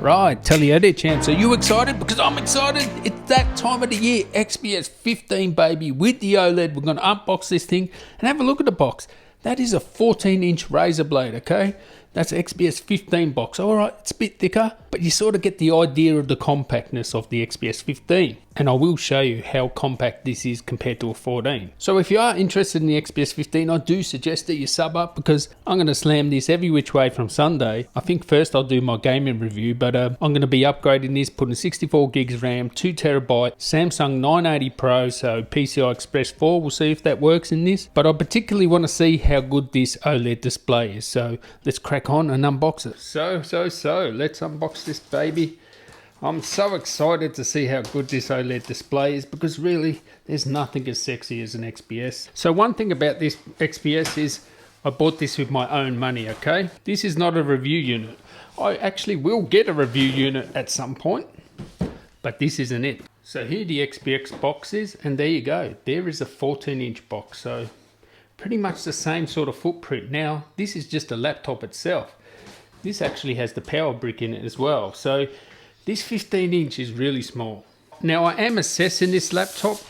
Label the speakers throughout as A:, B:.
A: Alright, Teleodia champs, are you excited? Because I'm excited. It's that time of the year, XPS 15 baby with the OLED. We're going to unbox this thing and have a look at the box. That is a 14-inch Razer blade, okay? That's XPS 15 box. Alright, it's a bit thicker, but you sort of get the idea of the compactness of the XPS 15. And I will show you how compact this is compared to a 14. So if you are interested in the XPS 15, I do suggest that you sub up because I'm going to slam this every which way from Sunday. I think first I'll do my gaming review, but I'm going to be upgrading this, putting 64 gigs RAM, 2TB, Samsung 980 Pro, so PCI Express 4. We'll see if that works in this. But I particularly want to see how good this OLED display is. So let's crack on and unbox it. So let's unbox this baby. I'm so excited to see how good this OLED display is because really there's nothing as sexy as an XPS. So one thing about this XPS is I bought this with my own money, okay? This is not a review unit. I actually will get a review unit at some point, but this isn't it. So here the XPS box is, and there you go. There is a 14-inch box, so pretty much the same sort of footprint. Now, this is just a laptop itself. This actually has the power brick in it as well. So this 15-inch is really small. Now I am assessing this laptop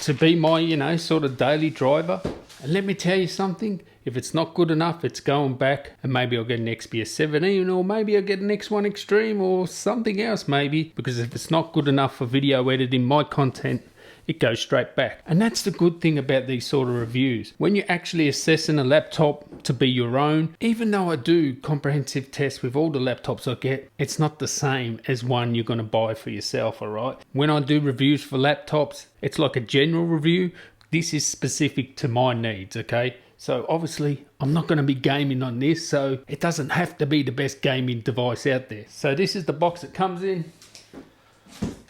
A: to be my, sort of daily driver. And let me tell you something, if it's not good enough, it's going back and maybe I'll get an XPS 17 or maybe I'll get an X1 Extreme or something else maybe. Because if it's not good enough for video editing my content, it goes straight back. And that's the good thing about these sort of reviews. When you're actually assessing a laptop to be your own, even though I do comprehensive tests with all the laptops I get, it's not the same as one you're going to buy for yourself, alright? When I do reviews for laptops, it's like a general review. This is specific to my needs, okay? So obviously, I'm not going to be gaming on this, so it doesn't have to be the best gaming device out there. So this is the box it comes in.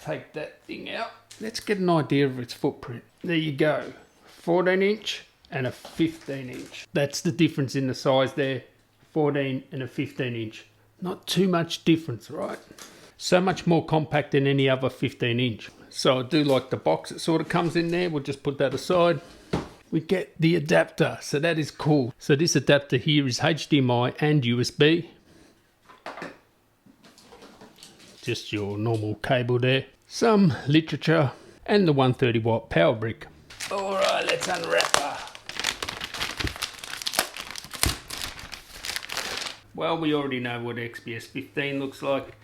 A: Take that thing out. Let's get an idea of its footprint. There you go, 14-inch and a 15-inch. That's the difference in the size there, 14 and a 15-inch. Not too much difference, right? So much more compact than any other 15-inch. So I do like the box that sort of comes in there. We'll just put that aside. We get the adapter, so that is cool. So this adapter here is HDMI and USB. Just your normal cable there. Some literature and the 130 watt power brick. Alright, let's unwrap her. Well, we already know what XPS 15 looks like.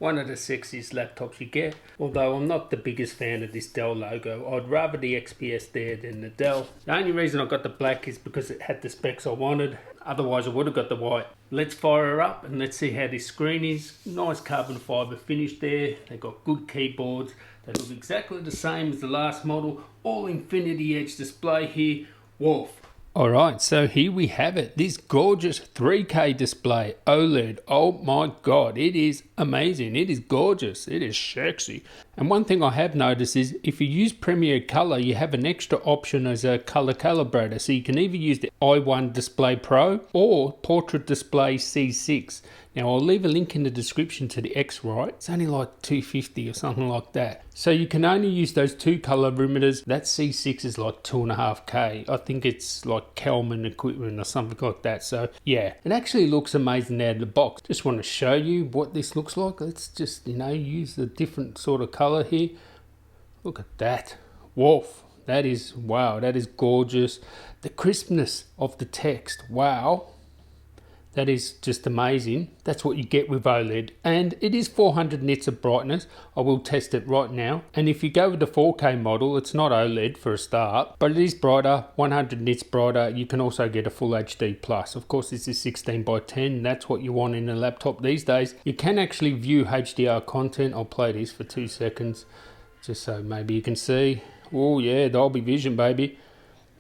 A: One of the sexiest laptops you get. Although I'm not the biggest fan of this Dell logo. I'd rather the XPS there than the Dell. The only reason I got the black is because it had the specs I wanted. Otherwise I would have got the white. Let's fire her up and let's see how this screen is. Nice carbon fibre finish there. They've got good keyboards. They look exactly the same as the last model. All Infinity Edge display here. Wolf. Alright, so here we have it. This gorgeous 3K display OLED. Oh my god, it is amazing. It is gorgeous. It is sexy. And one thing I have noticed is if you use Premiere Color, you have an extra option as a color calibrator. So you can either use the i1 Display Pro or Portrait Display C6. Now I'll leave a link in the description to the X-Rite. It's only like $250 or something like that. So you can only use those two colorimeters. That C6 is like 2.5K. I think it's like Kelman equipment or something like that. So yeah, it actually looks amazing out of the box. Just want to show you what this looks like. Let's just, use a different sort of color here. Look at that. Wolf. That is, wow, that is gorgeous. The crispness of the text, wow. That is just amazing. That's what you get with OLED. And it is 400 nits of brightness. I will test it right now. And if you go with the 4K model, it's not OLED for a start, but it is brighter, 100 nits brighter. You can also get a full HD plus. Of course, this is 16 by 10. That's what you want in a laptop these days. You can actually view HDR content. I'll play this for 2 seconds, just so maybe you can see. Oh yeah, Dolby Vision, baby.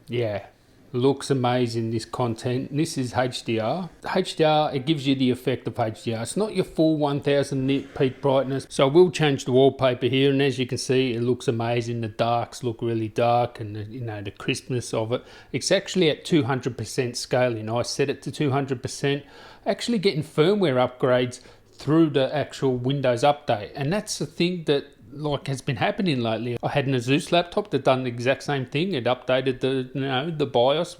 A: Yeah. Looks amazing, this content. This is HDR. HDR, it gives you the effect of HDR. It's not your full 1000 nit peak brightness. So I will change the wallpaper here, and as you can see, it looks amazing. The darks look really dark, and the crispness of it. It's actually at 200% scaling. I set it to 200%. Actually getting firmware upgrades through the actual Windows update, and that's the thing that like has been happening lately. I had an Asus laptop that done the exact same thing. It updated the BIOS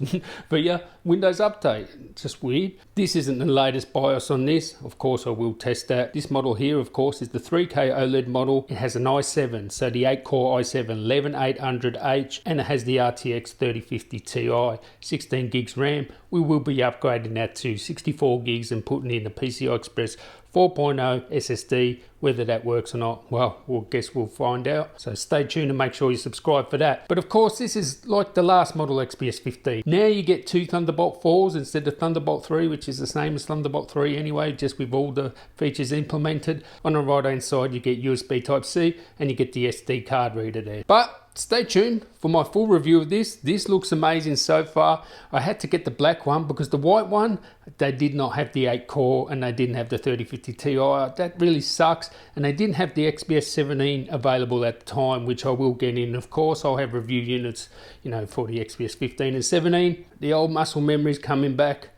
A: via Windows Update. Just weird. This isn't the latest BIOS on this. Of course, I will test that. This model here, of course, is the 3K OLED model. It has an i7, so the 8-core i7 11800H, and it has the RTX 3050 Ti, 16 gigs RAM. We will be upgrading that to 64 gigs and putting in the PCI Express 4.0 SSD. Whether that works or not, well, we'll find out. So stay tuned and make sure you subscribe for that. But of course, this is like the last model XPS 15. Now you get 2 Thunderbolt 4s instead of Thunderbolt 3, which is the same as Thunderbolt 3 anyway, just with all the features implemented. On the right hand side, you get USB Type-C and you get the SD card reader there. But stay tuned for my full review of this. This looks amazing so far. I had to get the black one because the white one, they did not have the 8-core and they didn't have the 3050 Ti. That really sucks. And they didn't have the XPS 17 available at the time, which I will get in. Of course, I'll have review units, for the XPS 15 and 17. The old muscle memory's coming back.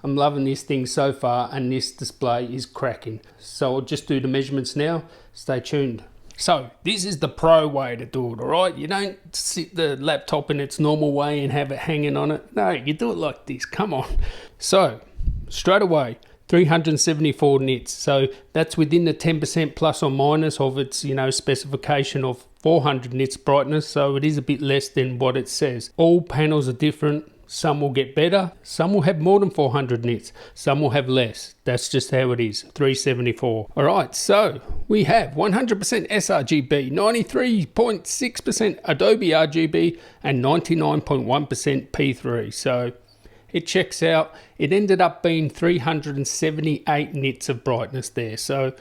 A: I'm loving this thing so far, and this display is cracking. So I'll just do the measurements now. Stay tuned. So this is the pro way to do it, all right? You don't sit the laptop in its normal way and have it hanging on it. No, you do it like this. Come on. So straight away, 374 nits. So that's within the 10% plus or minus of its, specification of 400 nits brightness. So it is a bit less than what it says. All panels are different. Some will get better, some will have more than 400 nits, some will have less. That's just how it is, 374. Alright, so we have 100% sRGB, 93.6% Adobe RGB, and 99.1% P3. So it checks out. It ended up being 378 nits of brightness there. So,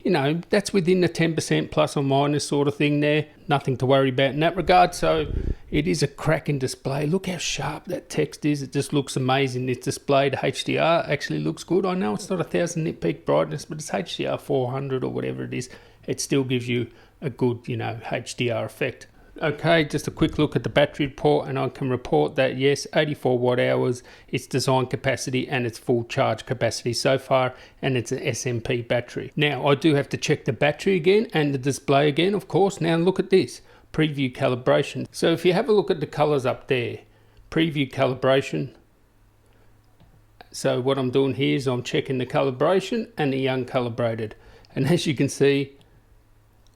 A: that's within the 10% plus or minus sort of thing there. Nothing to worry about in that regard. So it is a cracking display. Look how sharp that text is. It just looks amazing. This display, the HDR actually looks good. I know it's not 1000 nit peak brightness, but it's HDR 400 or whatever it is. It still gives you a good, HDR effect. Okay, just a quick look at the battery report, and I can report that yes, 84 watt hours, its design capacity and its full charge capacity so far, and it's an SMP battery. Now I do have to check the battery again and the display again, of course. Now look at this, preview calibration. So if you have a look at the colors up there, preview calibration. So what I'm doing here is I'm checking the calibration and the uncalibrated, and as you can see,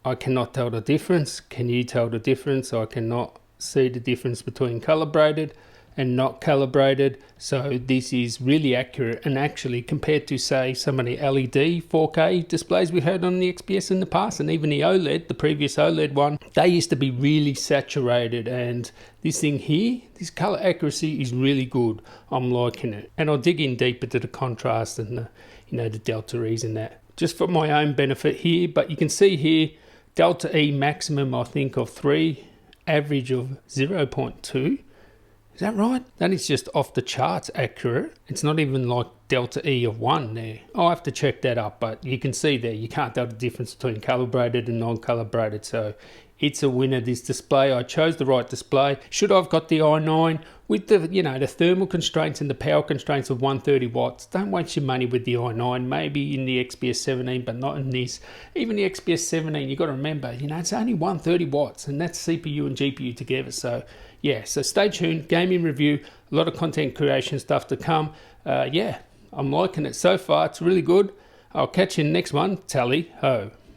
A: I cannot tell the difference. Can you tell the difference? I cannot see the difference between calibrated and not calibrated. So this is really accurate, and actually compared to say some of the LED 4K displays we had on the XPS in the past, and even the OLED, the previous OLED one, they used to be really saturated, and this thing here, this color accuracy is really good. I'm liking it, and I'll dig in deeper to the contrast and the delta E's and that, just for my own benefit here. But you can see here, delta E maximum, I think, of 3, average of 0.2. Is that right? That is just off the charts accurate. It's not even like delta E of 1 there. I'll have to check that up, but you can see there, you can't tell the difference between calibrated and non-calibrated. So it's a winner, this display. I chose the right display. Should I've got the i9 with the, the thermal constraints and the power constraints of 130 watts. Don't waste your money with the i9, maybe in the XPS 17, but not in this. Even the XPS 17, you've got to remember, it's only 130 watts, and that's CPU and GPU together. So yeah, so stay tuned, gaming review, a lot of content creation stuff to come. Yeah, I'm liking it so far. It's really good. I'll catch you in the next one. Tally ho.